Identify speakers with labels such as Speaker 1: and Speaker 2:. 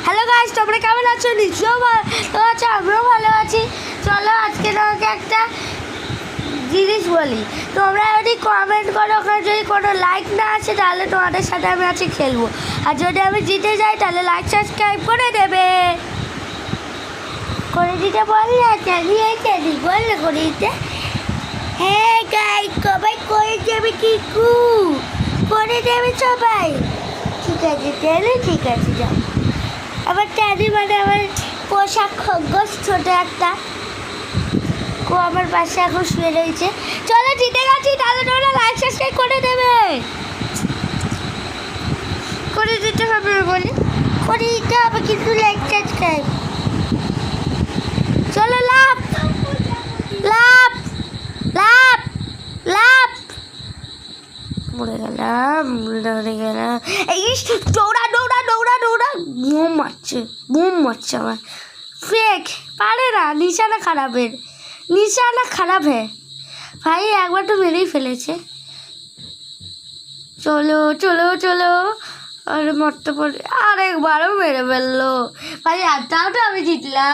Speaker 1: Hello guys, তোমরা কেমন আছো? নিশ্চয়ই ভালো আছো, আমরাও ভালো আছি। চলো আজকে তোমাকে একটা জিনিস বলি। তোমরা যদি কমেন্ট করো, ওখানে যদি কোনো লাইক না আসে তাহলে তোমাদের সাথে আমি আজকে খেলবো। আর যদি আমি জিতে যাই তাহলে লাইক সাবস্ক্রাইব করে দেবে। করে দিতে বলি না, চালিয়ে বললে করে দিতে। হ্যাঁ গাইস, সবাই করে দেবে কিকু, করে দেবে সবাই। ঠিক আছে তাহলে, ঠিক আছে যাও। আবার ট্যাডি মানে আমার পোশাক খরগোশ ছোটো একটা ও আমার পাশে এখন শুয়ে রয়েছে। চলো জিতে গেছি, তাহলে তোমরা লাইক সাবস্ক্রাইব করে দেবে। করে দিতে হবে বলি, করে দিতে হবে কিন্তু লাইক সাবস্ক্রাইব। চলো লাভ লাভ লাভ লাভ। মরে গেলাম। এই দৌড়া দৌড়া দৌড়া দৌড়া। বোম মারছে আমার। ফেক পারে না, নিশানা খারাপের, নিশানা খারাপ হ্যাঁ ভাই, একবার তো মেরেই ফেলেছে। চলো চলো চলো, আরে মরতে পারে, আরেকবারও মেরে ফেললো ভাই। আরটাও তো আমি জিতলাম।